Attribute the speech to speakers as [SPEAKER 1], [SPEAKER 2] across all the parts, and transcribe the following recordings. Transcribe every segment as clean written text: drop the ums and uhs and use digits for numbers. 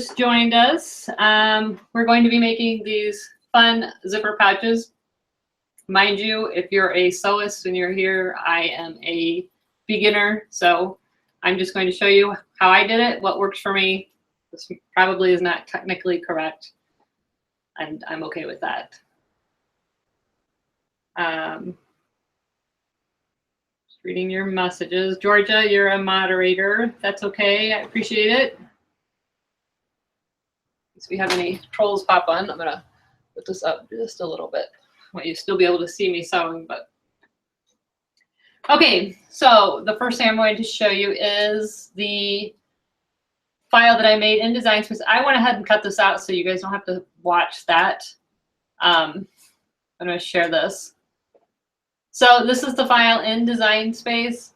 [SPEAKER 1] just joined us, we're going to be making these fun zipper pouches. Mind you, if you're a sewist and you're here, I am a beginner, so I'm just going to show you how I did it, what works for me. This probably is not technically correct, and I'm okay with that. Just reading your messages. Georgia, you're a moderator. That's okay. I appreciate it. If we have any trolls pop on, I'm gonna put this up just a little bit. I want you to still be able to see me sewing, but okay. So the first thing I'm going to show you is the file that I made in Design Space. I went ahead and cut this out so you guys don't have to watch that. I'm going to share this. So this is the file in Design Space.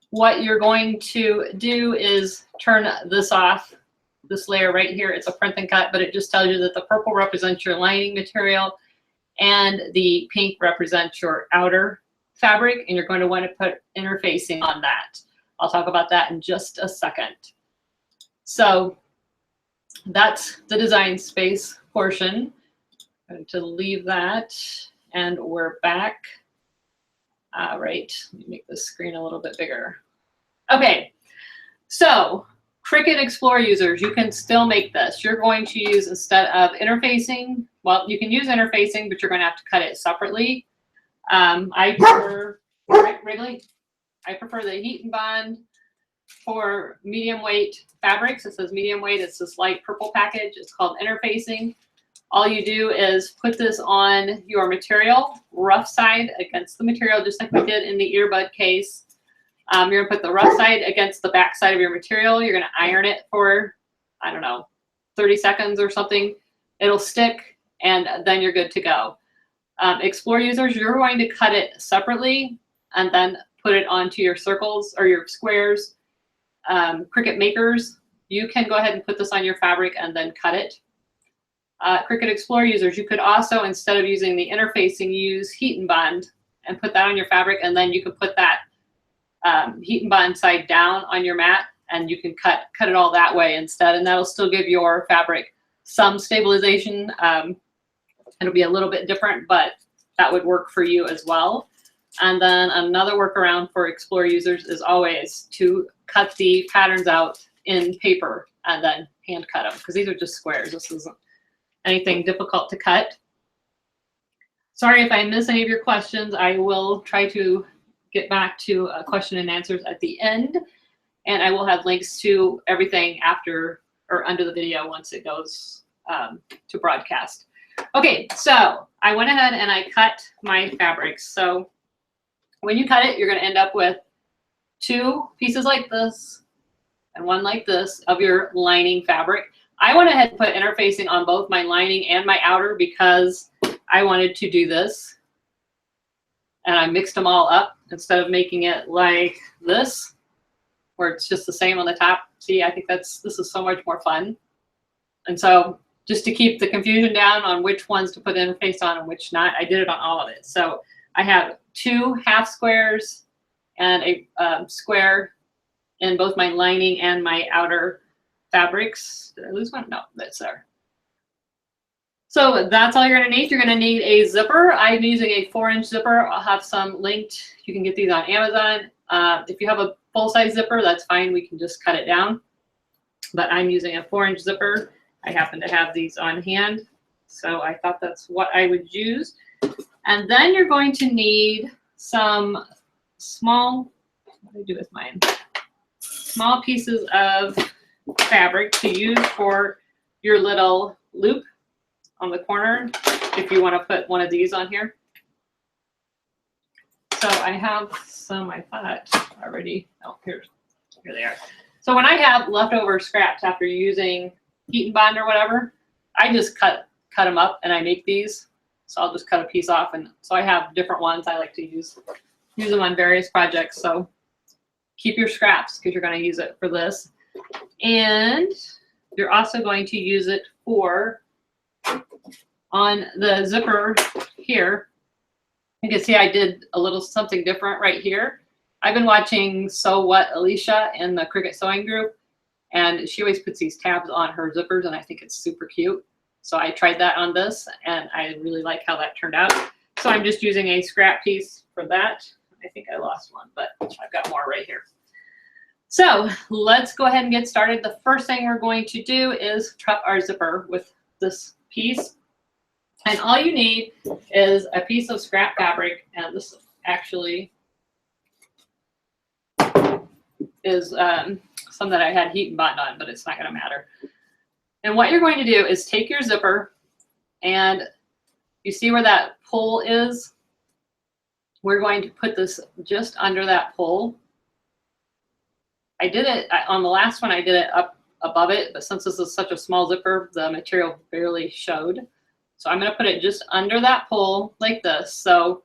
[SPEAKER 1] What you're going to do is turn this off. This layer right here, it's a print and cut, but it just tells you that the purple represents your lining material and the pink represents your outer fabric, and you're going to want to put interfacing on that. I'll talk about that in just a second. So that's the Design Space portion. I'm going to leave that, and we're back. All right, let me make this screen a little bit bigger. Okay, so Cricut Explore users, you can still make this. You're going to use, instead of interfacing, well, you can use interfacing, but you're going to have to cut it separately. I prefer, Wrigley, I prefer the heat and bond for medium weight fabrics. It says medium weight. It's this light purple package. It's called interfacing. All you do is put this on your material, rough side against the material, just like we did in the earbud case. You're going to put the rough side against the back side of your material. You're going to iron it for, I don't know, 30 seconds or something. It'll stick, and then you're good to go. Explore users, you're going to cut it separately and then put it onto your circles or your squares. Cricut Makers, you can go ahead and put this on your fabric and then cut it. Cricut Explore users, you could also, instead of using the interfacing, use heat and bond and put that on your fabric, and then you can put that heat and bond side down on your mat, and you can cut it all that way instead, and that'll still give your fabric some stabilization. It'll be a little bit different, but that would work for you as well. And then another workaround for Explore users is always to cut the patterns out in paper and then hand cut them, because these are just squares. This isn't anything difficult to cut. Sorry if I miss any of your questions. I will try to get back to question and answers at the end, and I will have links to everything after or under the video once it goes to broadcast. Okay, so I went ahead and I cut my fabrics. So when you cut it, you're going to end up with two pieces like this and one like this of your lining fabric. I went ahead and put interfacing on both my lining and my outer because I wanted to do this, and I mixed them all up instead of making it like this, where it's just the same on the top. See, I think this is so much more fun. And so just to keep the confusion down on which ones to put interface on and which not, I did it on all of it. So I have two half squares and a square in both my lining and my outer fabrics. Did I lose one? No, that's there. So that's all you're going to need. You're going to need a zipper. I'm using a 4-inch zipper. I'll have some linked. You can get these on Amazon. If you have a full-size zipper, that's fine. We can just cut it down. But I'm using a 4-inch zipper. I happen to have these on hand, so I thought that's what I would use. And then you're going to need some small, what do I do with mine? Small pieces of fabric to use for your little loop on the corner if you want to put one of these on here. So I have some, I thought already. Oh, here they are. So when I have leftover scraps after using heat and bond or whatever, I just cut them up and I make these. So I'll just cut a piece off, and so I have different ones I like to use them on various projects. So keep your scraps because you're going to use it for this, and you're also going to use it for on the zipper here. You can see I did a little something different right here. I've been watching Sew What Alicia in the Cricut sewing group, And she always puts these tabs on her zippers, and I think it's super cute. So I tried that on this, and I really like how that turned out. So I'm just using a scrap piece for that. I think I lost one, but I've got more right here. So let's go ahead and get started. The first thing we're going to do is trup our zipper with this piece. And all you need is a piece of scrap fabric, and this actually is some that I had heat and bond on, but it's not going to matter. And what you're going to do is take your zipper, and you see where that pull is? We're going to put this just under that pull. I did it on the last one, I did it up above it, but since this is such a small zipper, the material barely showed. So I'm going to put it just under that pull like this. So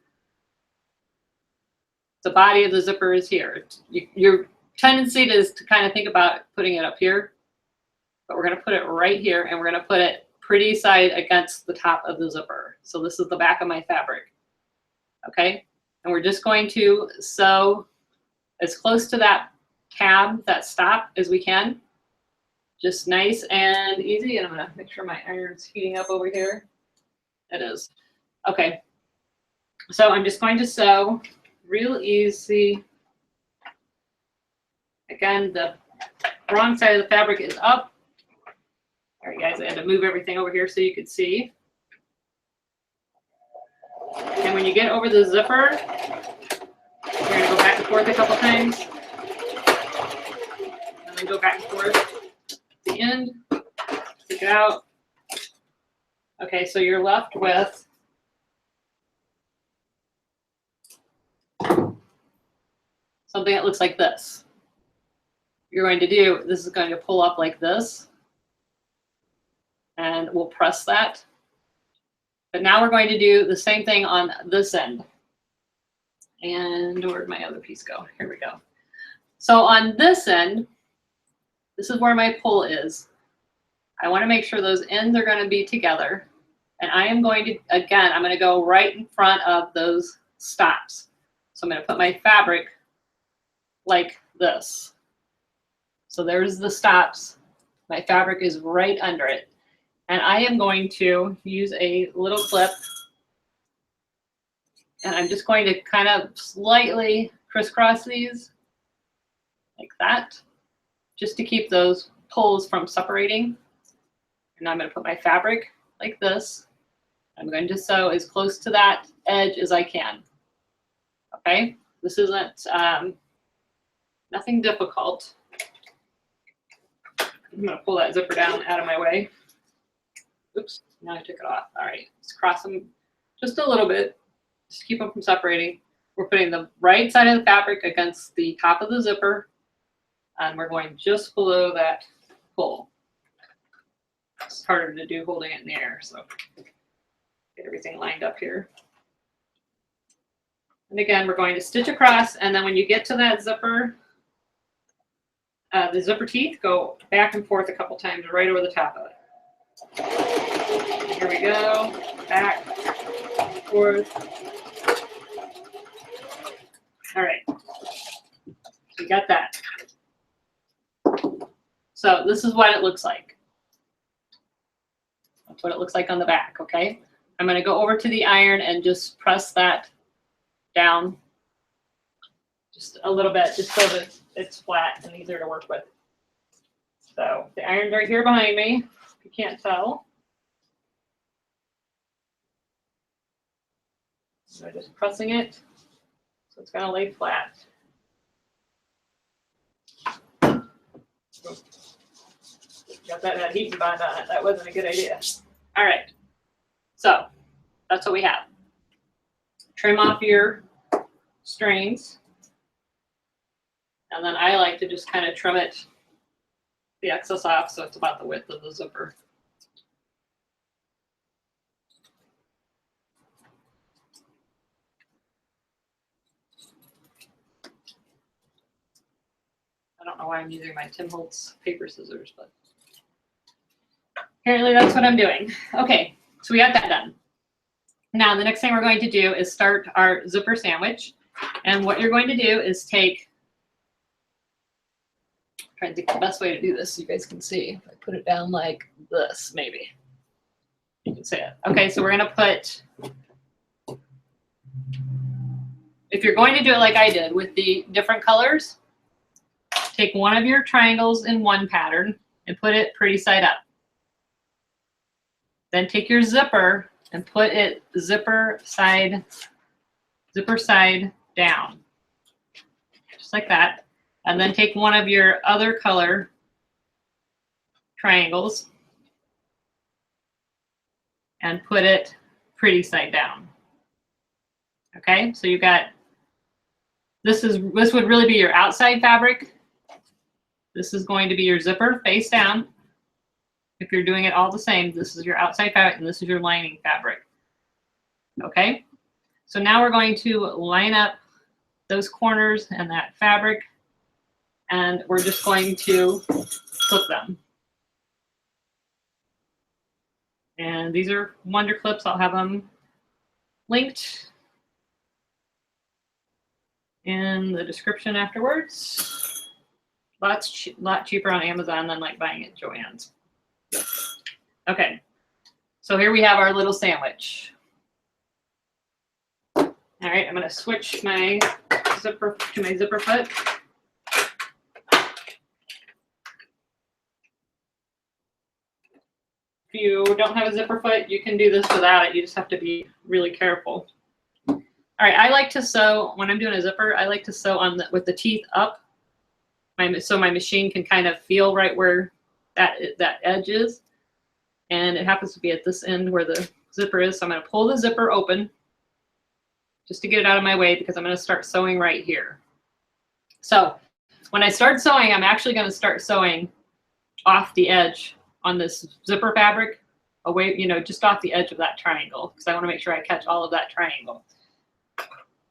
[SPEAKER 1] the body of the zipper is here. Your tendency is to kind of think about putting it up here, but we're going to put it right here, and we're going to put it pretty side against the top of the zipper. So this is the back of my fabric. Okay. And we're just going to sew as close to that tab, that stop, as we can. Just nice and easy. And I'm going to make sure my iron's heating up over here. It is. Okay. So I'm just going to sew real easy. Again, the wrong side of the fabric is up. All right, guys, I had to move everything over here so you could see. And when you get over the zipper, you're going to go back and forth a couple times. And then go back and forth at the end. Take it out. Okay, so you're left with something that looks like this. You're going to do, this is going to pull up like this. And we'll press that. But now we're going to do the same thing on this end. And where'd my other piece go? Here we go. So on this end, this is where my pull is. I want to make sure those ends are going to be together. And I am going to, again, I'm going to go right in front of those stops. So I'm going to put my fabric like this. So there's the stops. My fabric is right under it. And I am going to use a little clip, and I'm just going to kind of slightly crisscross these like that, just to keep those pulls from separating. And I'm going to put my fabric like this. I'm going to sew as close to that edge as I can. Okay, this isn't nothing difficult. I'm going to pull that zipper down out of my way. Oops, now I took it off. All right, let's cross them just a little bit. Just keep them from separating. We're putting the right side of the fabric against the top of the zipper, and we're going just below that pull. It's harder to do holding it in the air, so get everything lined up here. And again, we're going to stitch across, and then when you get to that zipper, the zipper teeth, go back and forth a couple times right over the top of it. Here we go, back, forth. All right, we got that. So this is what it looks like. That's what it looks like on the back, okay? I'm gonna go over to the iron and just press that down just a little bit, just so that it's flat and easier to work with. So the iron's right here behind me. You can't tell. So I'm just pressing it so it's going to lay flat. Got that heat and bond on it. That wasn't a good idea. All right. So that's what we have. Trim off your strings. And then I like to just kind of trim it, the excess off, so it's about the width of the zipper. I don't know why I'm using my Tim Holtz paper scissors, but apparently that's what I'm doing. Okay, so we got that done. Now the next thing we're going to do is start our zipper sandwich. And what you're going to do is take Trying to think the best way to do this so you guys can see. If I put it down like this, maybe you can see it. Okay, so we're gonna put, if you're going to do it like I did with the different colors, take one of your triangles in one pattern and put it pretty side up. Then take your zipper and put it zipper side down, just like that. And then take one of your other color triangles and put it pretty side down. Okay, so you got, this would really be your outside fabric. This is going to be your zipper face down. If you're doing it all the same, this is your outside fabric and this is your lining fabric. Okay, so now we're going to line up those corners and that fabric, and we're just going to clip them. And these are Wonder Clips. I'll have them linked in the description afterwards. Lot cheaper on Amazon than like buying at Joann's. Okay, so here we have our little sandwich. All right, I'm gonna switch my zipper to my zipper foot. If you don't have a zipper foot, you can do this without it. You just have to be really careful. All right, I like to sew, when I'm doing a zipper, I like to sew on with the teeth up. So my machine can kind of feel right where that edge is. And it happens to be at this end where the zipper is. So I'm gonna pull the zipper open just to get it out of my way because I'm gonna start sewing right here. So when I start sewing, I'm actually gonna start sewing off the edge on this zipper fabric, away, just off the edge of that triangle, because I want to make sure I catch all of that triangle.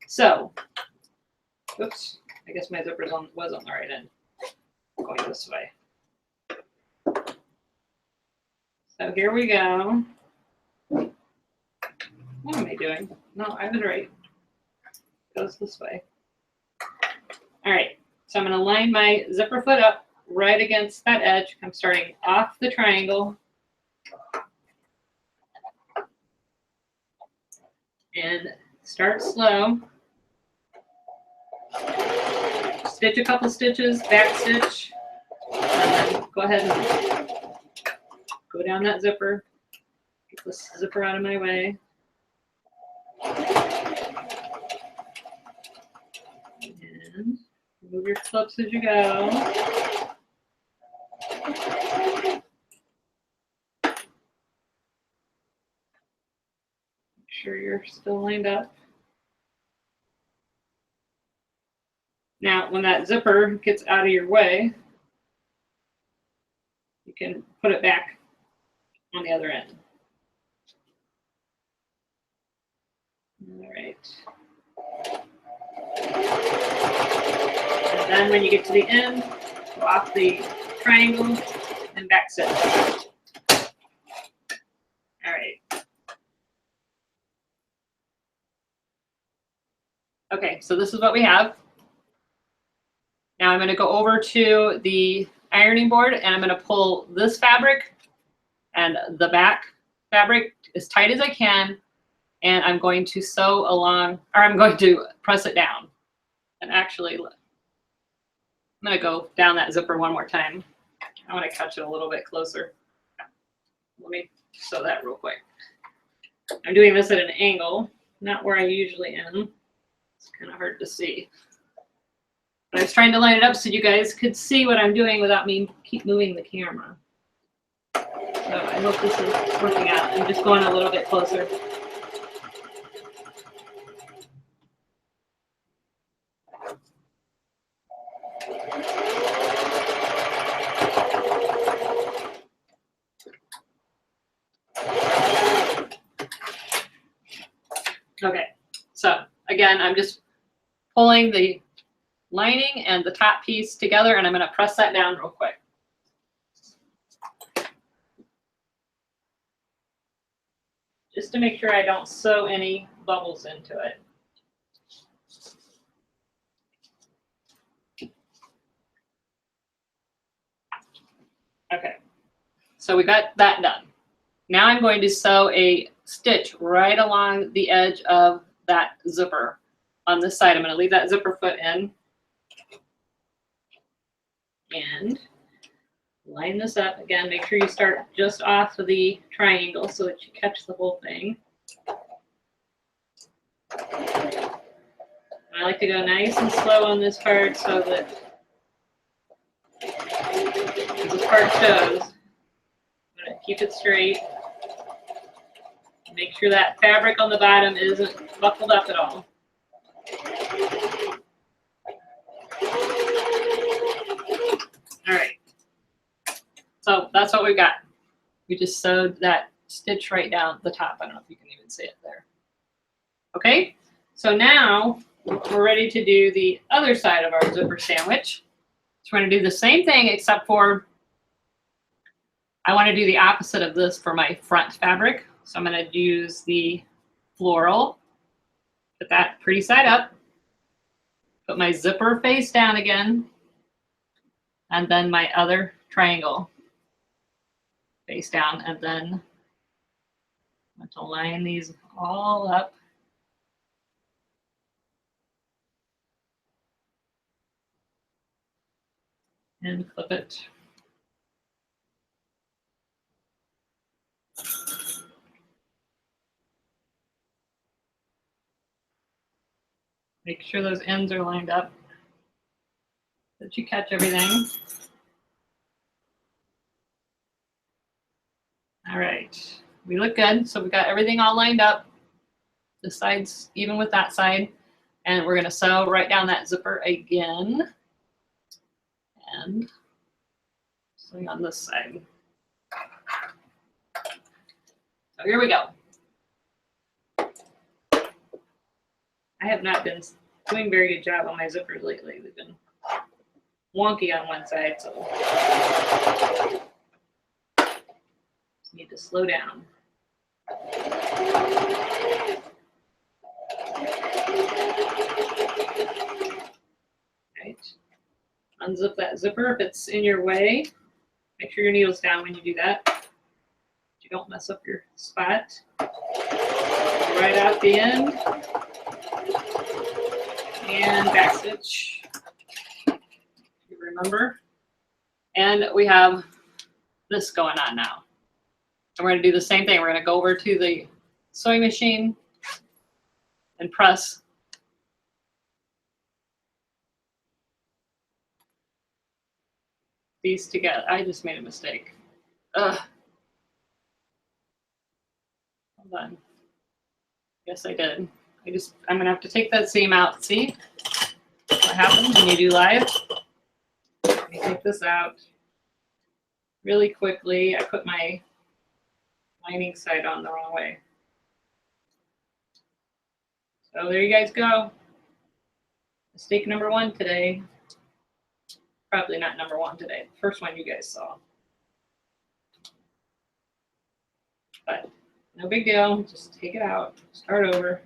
[SPEAKER 1] So, oops, I guess my zipper was on the right end. Going this way. So here we go. What am I doing? No, I was right. It goes this way. All right, so I'm going to line my zipper foot up right against that edge. I'm starting off the triangle and start slow. Stitch a couple stitches, back stitch, and then go ahead and go down that zipper. Get this zipper out of my way. And move your clips as you go. Make sure you're still lined up. Now, when that zipper gets out of your way, you can put it back on the other end. All right. And then when you get to the end, go off the triangle and back stitch. All right. Okay, so this is what we have. Now I'm going to go over to the ironing board and I'm going to pull this fabric and the back fabric as tight as I can, and I'm going to sew along, or I'm going to press it down. And actually, I'm going to go down that zipper one more time. I want to catch it a little bit closer. Let me sew that real quick. I'm doing this at an angle, not where I usually am. It's kind of hard to see. But I was trying to line it up so you guys could see what I'm doing without me keep moving the camera. So I hope this is working out. I'm just going a little bit closer. Okay, so again, I'm just pulling the lining and the top piece together, and I'm going to press that down real quick. Just to make sure I don't sew any bubbles into it. So we got that done. Now I'm going to sew a stitch right along the edge of that zipper on this side. I'm going to leave that zipper foot in and line this up. Again, make sure you start just off of the triangle so that you catch the whole thing. I like to go nice and slow on this part so that this part shows. I'm going to keep it straight. Make sure that fabric on the bottom isn't buckled up at all. All right. So that's what we've got. We just sewed that stitch right down the top. I don't know if you can even see it there. Okay. So now we're ready to do the other side of our zipper sandwich. So we're going to do the same thing except for I want to do the opposite of this for my front fabric. So I'm going to use the floral, put that pretty side up, put my zipper face down again, and then my other triangle face down, and then I'm going to line these all up. And clip it. Make sure those ends are lined up so that you catch everything. All right, we look good. So we got everything all lined up. The sides even with that side. And we're gonna sew right down that zipper again. And sewing on this side. So here we go. I have not been doing a very good job on my zippers lately. They've been wonky on one side, so just need to slow down. Right. Unzip that zipper if it's in your way. Make sure your needle's down when you do that. You don't mess up your spot. Right off the end. And back stitch. You remember. And we have this going on now. And we're going to do the same thing. We're going to go over to the sewing machine and press these together. I just made a mistake. Ugh. Hold on. Yes, I did. I'm gonna have to take that seam out. See what happens when you do live? Let me take this out really quickly. I put my lining side on the wrong way. So there you guys go. Mistake number one today. Probably not number one today. The first one you guys saw. But no big deal. Just take it out. Start over.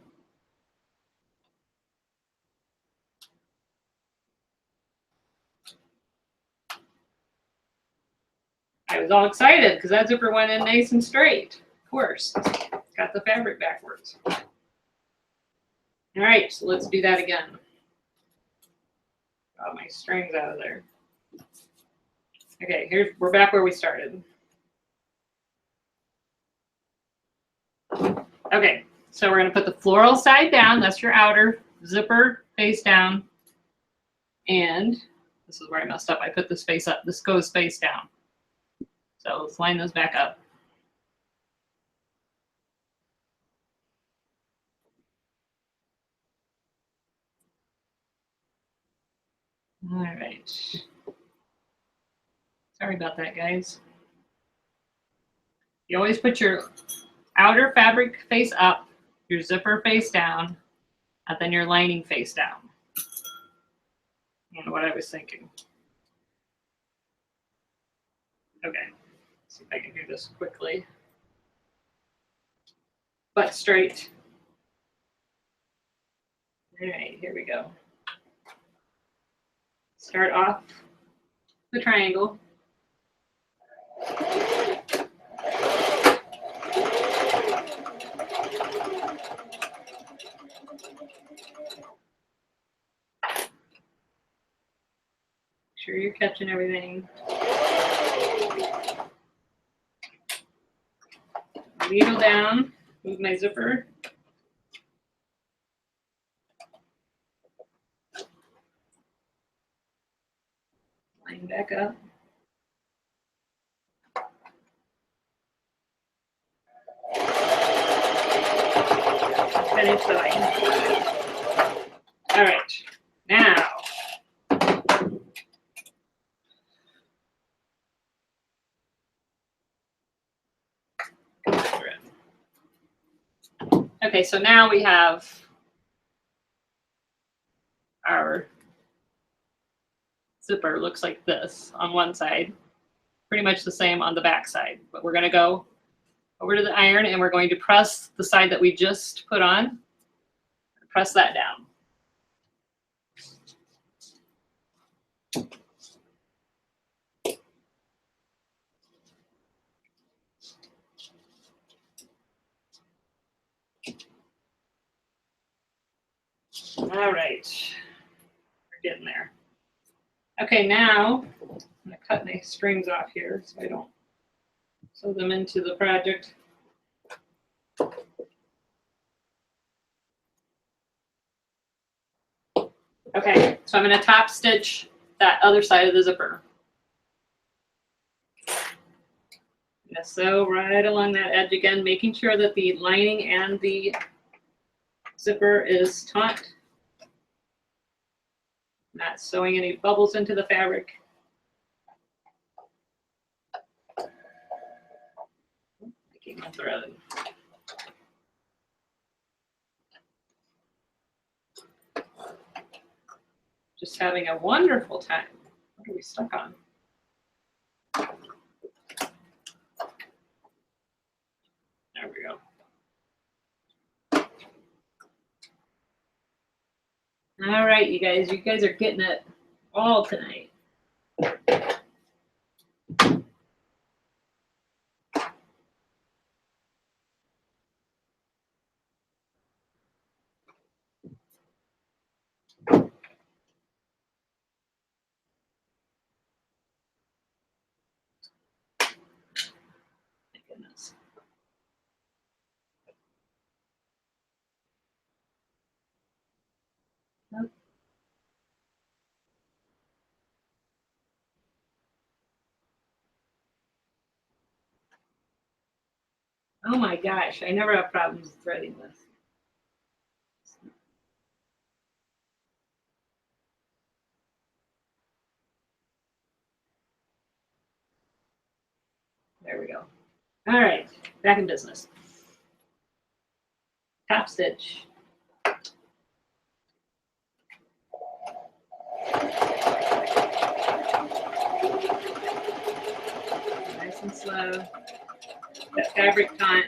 [SPEAKER 1] I was all excited because that zipper went in nice and straight. Of course. Got the fabric backwards. All right, so let's do that again. Got my strings out of there. Okay, we're back where we started. Okay, so we're going to put the floral side down. That's your outer zipper face down. And this is where I messed up. I put this face up. This goes face down. So let's line those back up. All right. Sorry about that, guys. You always put your outer fabric face up, your zipper face down, and then your lining face down. You know what I was thinking. Okay, let's see if I can do this quickly. Butt straight. All right, here we go. Start off the triangle. catching everything. Needle down, move my zipper. Line back up. Finish sewing. All right, now. Okay, so now we have our zipper. Looks like this on one side, pretty much the same on the back side, but we're going to go over to the iron and we're going to press the side that we just put on. Press that down. All right, we're getting there. Okay, now I'm going to cut my strings off here so I don't sew them into the project. Okay, so I'm going to top stitch that other side of the zipper. I'm going to sew right along that edge again, making sure that the lining and the zipper is taut. Not sewing any bubbles into the fabric. Making my thread. Just having a wonderful time. What are we stuck on? There we go. All right, you guys are getting it all tonight. My goodness. Nope. Oh my gosh, I never have problems threading this. There we go. All right, back in business. Top stitch. Nice and slow. That fabric taut.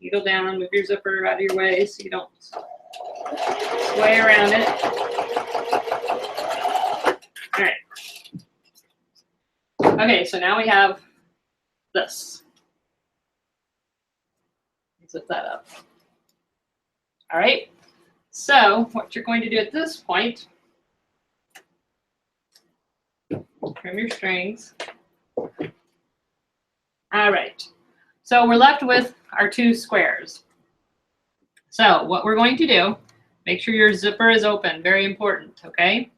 [SPEAKER 1] Needle down, move your zipper out of your way so you don't sway around it. All right. Okay, so now we have this. Zip that up. All right. So what you're going to do at this point, trim your strings. All right. So we're left with our two squares. So what we're going to do, make sure your zipper is open. Very important, okay?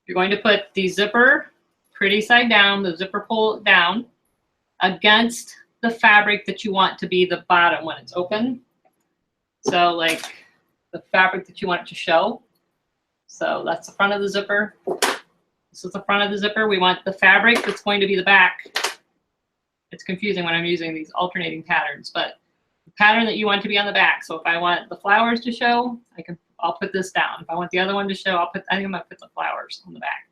[SPEAKER 1] You're going to put the zipper pretty side down, the zipper pull down against the fabric that you want to be the bottom when it's open. So like the fabric that you want it to show. So that's the front of the zipper. This is the front of the zipper. We want the fabric that's going to be the back. It's confusing when I'm using these alternating patterns, but the pattern that you want to be on the back. So if I want the flowers to show, I'll put this down. If I want the other one to show, I think I'm gonna put the flowers on the back.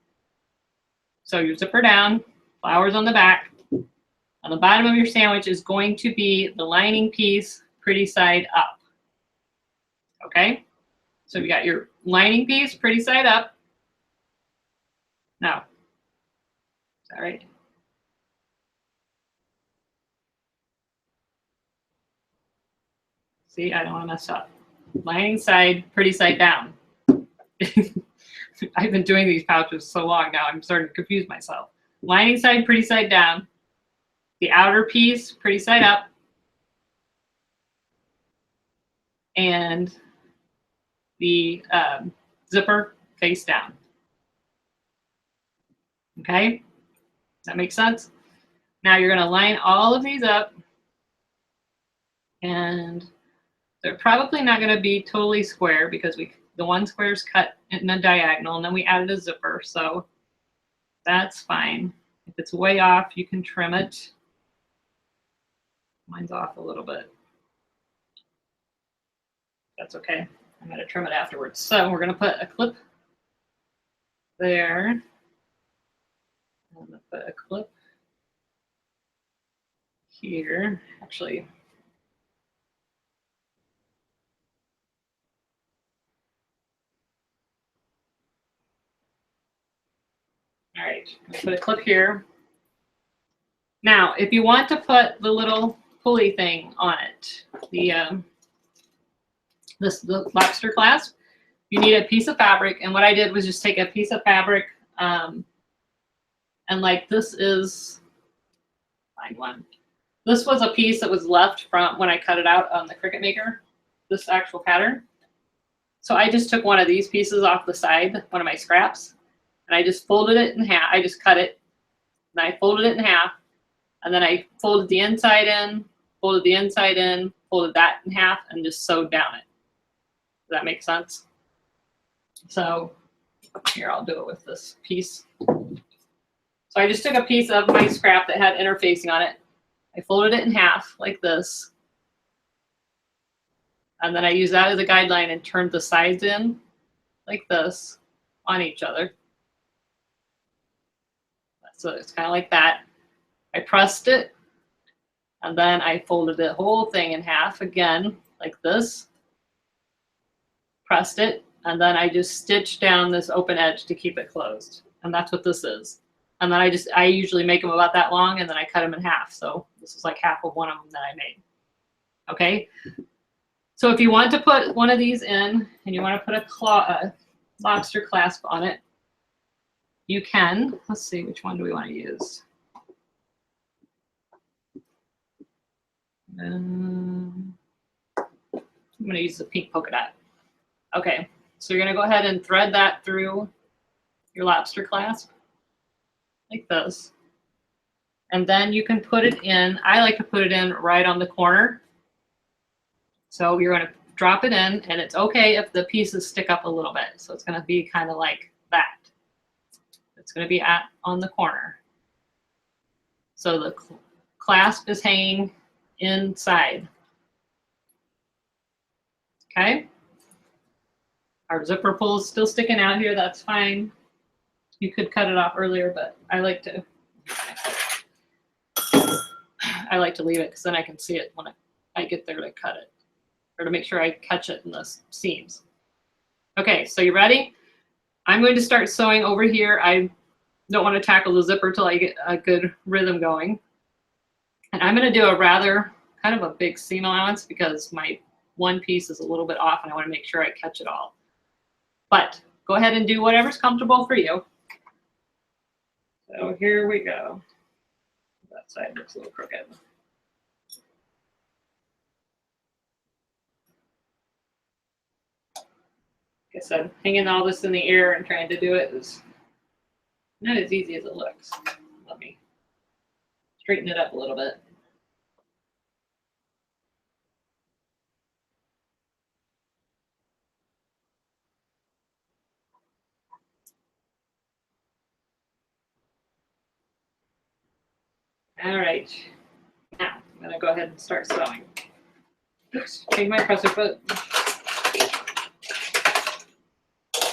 [SPEAKER 1] So your zipper down, flowers on the back. On the bottom of your sandwich is going to be the lining piece, pretty side up. Okay? So you got your lining piece, pretty side up. Now, is that right? See, I don't want to mess up. Lining side, pretty side down. I've been doing these pouches so long now, I'm starting to confuse myself. Lining side, pretty side down. The outer piece, pretty side up. And the zipper face down. Okay, that makes sense? Now you're gonna line all of these up, and they're probably not gonna be totally square because the one square is cut in a diagonal, and then we added a zipper, so that's fine. If it's way off, you can trim it. Mine's off a little bit. That's okay. I'm gonna trim it afterwards. So we're gonna put a clip there. I'm gonna put a clip here. Actually, all right, I'm gonna put a clip here. Now, if you want to put the little pulley thing on it, the lobster clasp, you need a piece of fabric. And what I did was just take a piece of fabric, and like this is, find one. This was a piece that was left from when I cut it out on the Cricut Maker, this actual pattern. So I just took one of these pieces off the side, one of my scraps, and I just folded it in half. I just cut it, and I folded it in half, and then I folded the inside in, folded the inside in, folded that in half, and just sewed down it. Does that make sense? So here, I'll do it with this piece. So I just took a piece of my scrap that had interfacing on it. I folded it in half like this. And then I used that as a guideline and turned the sides in like this on each other. So it's kind of like that. I pressed it, and then I folded the whole thing in half again like this. Pressed it, and then I just stitched down this open edge to keep it closed. And that's what this is. And then I usually make them about that long, and then I cut them in half. So this is like half of one of them that I made. Okay. So if you want to put one of these in and you want to put a lobster clasp on it, you can. Let's see, which one do we want to use? I'm going to use the pink polka dot. Okay, so you're going to go ahead and thread that through your lobster clasp like this. And then you can put it in, I like to put it in right on the corner. So you're going to drop it in, and it's okay if the pieces stick up a little bit. So it's going to be kind of like that. It's going to be on the corner. So the clasp is hanging inside. Okay. Our zipper pull is still sticking out here. That's fine. You could cut it off earlier, but I like to leave it because then I can see it when I get there to cut it, or to make sure I catch it in the seams. Okay, so you ready? I'm going to start sewing over here. I don't want to tackle the zipper till I get a good rhythm going. And I'm going to do a rather kind of a big seam allowance because my one piece is a little bit off and I want to make sure I catch it all. But go ahead and do whatever's comfortable for you. So here we go. That side looks a little crooked. Like I said, hanging all this in the air and trying to do it is not as easy as it looks. Let me straighten it up a little bit. All right, now I'm going to go ahead and start sewing. Oops, change my presser foot.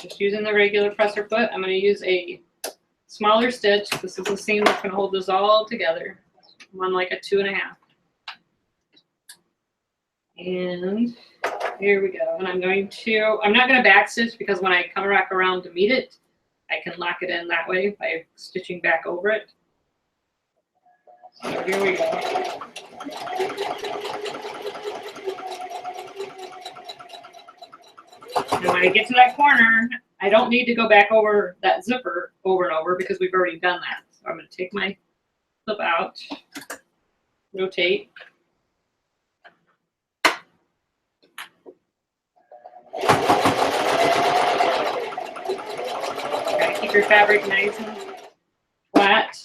[SPEAKER 1] Just using the regular presser foot. I'm going to use a smaller stitch. This is the seam that's going to hold this all together. I'm on like a 2.5. And here we go. And I'm not going to back stitch because when I come back around to meet it, I can lock it in that way by stitching back over it. So here we go. And when I get to that corner, I don't need to go back over that zipper over and over because we've already done that. So I'm going to take my clip out, rotate. Try to keep your fabric nice and flat.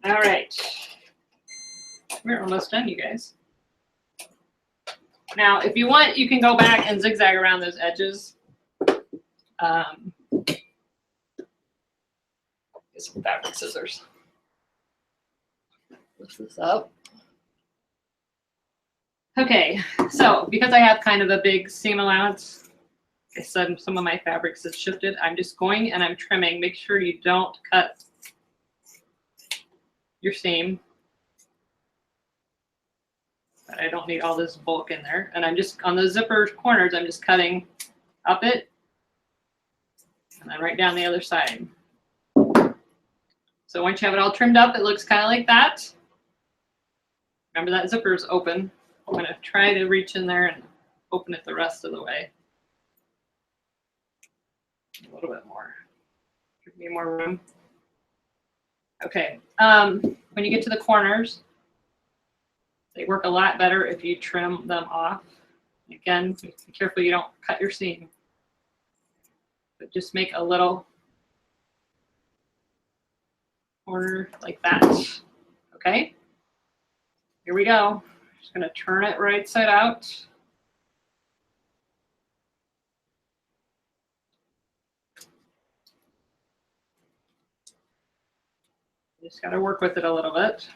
[SPEAKER 1] All right, we're almost done, you guys. Now, if you want, you can go back and zigzag around those edges. Get some fabric scissors. Lift this up. Okay, so because I have kind of a big seam allowance, like I said, some of my fabrics have shifted. I'm just going and I'm trimming. Make sure you don't cut your seam. But I don't need all this bulk in there. And I'm just, on the zipper corners, I'm just cutting up it and then right down the other side. So once you have it all trimmed up, it looks kind of like that. Remember that zipper is open. I'm going to try to reach in there and open it the rest of the way. A little bit more. Give me more room. Okay. When you get to the corners, they work a lot better if you trim them off. Again, be careful you don't cut your seam. But just make a little corner like that. Okay. Here we go. Just going to turn it right side out. Just got to work with it a little bit.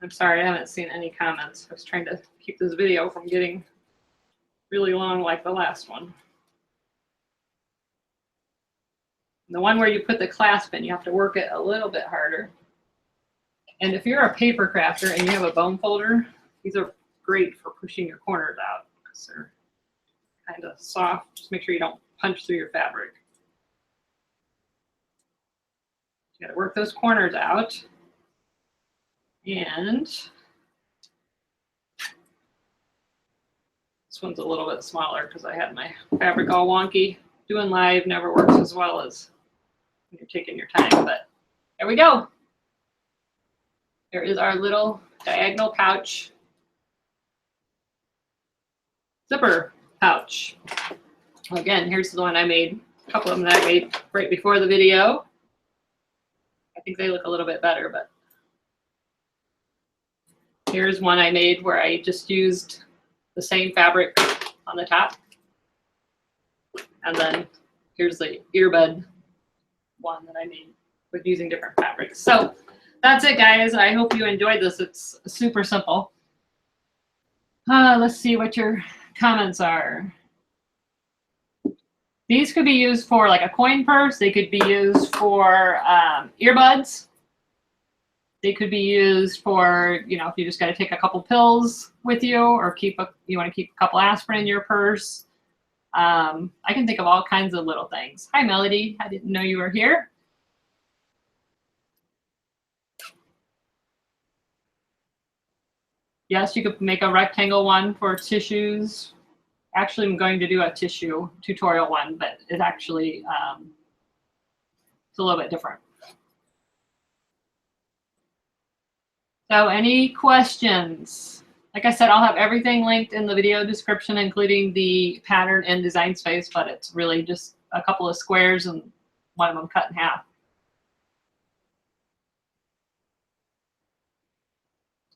[SPEAKER 1] I'm sorry, I haven't seen any comments. I was trying to keep this video from getting really long like the last one. And the one where you put the clasp in, you have to work it a little bit harder. And if you're a paper crafter and you have a bone folder, these are great for pushing your corners out because they're kind of soft. Just make sure you don't punch through your fabric. You got to work those corners out. And this one's a little bit smaller because I had my fabric all wonky. Doing live never works as well as when you're taking your time, but there we go. There is our little diagonal pouch, zipper pouch. Again, here's the one I made, a couple of them that I made right before the video. I think they look a little bit better, but here's one I made where I just used the same fabric on the top. And then here's the earbud one that I made with using different fabrics. So that's it, guys. I hope you enjoyed this. It's super simple. Let's see what your comments are. These could be used for like a coin purse. They could be used for earbuds. They could be used for, you know, if you just got to take a couple pills with you, or you want to keep a couple aspirin in your purse. I can think of all kinds of little things. Hi, Melody. I didn't know you were here. Yes, you could make a rectangle one for tissues. Actually, I'm going to do a tissue tutorial one, but it actually it's a little bit different. So any questions? Like I said, I'll have everything linked in the video description, including the pattern and design space, but it's really just a couple of squares and one of them cut in half.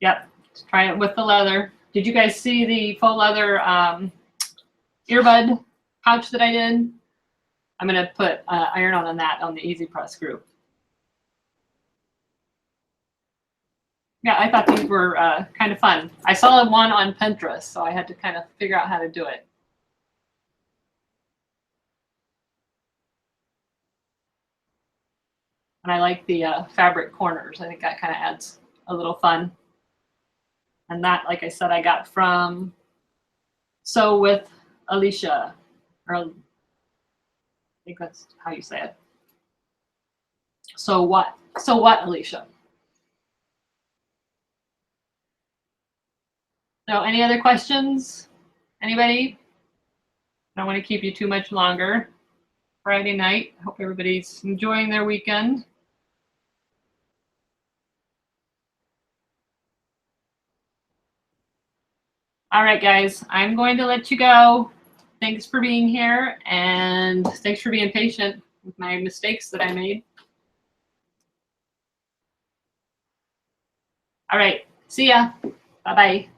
[SPEAKER 1] Yep, let's try it with the leather. Did you guys see the faux leather earbud pouch that I did? I'm gonna put iron on that on the Easy Press group. Yeah, I thought these were kind of fun. I saw one on Pinterest, so I had to kind of figure out how to do it. And I like the fabric corners. I think that kind of adds a little fun. And that, like I said, I got from Sew with Alicia, or I think that's how you say it. So what? So what, Alicia? So any other questions? Anybody? I don't want to keep you too much longer. Friday night. I hope everybody's enjoying their weekend. All right, guys, I'm going to let you go. Thanks for being here, and thanks for being patient with my mistakes that I made. All right, see ya. Bye-bye.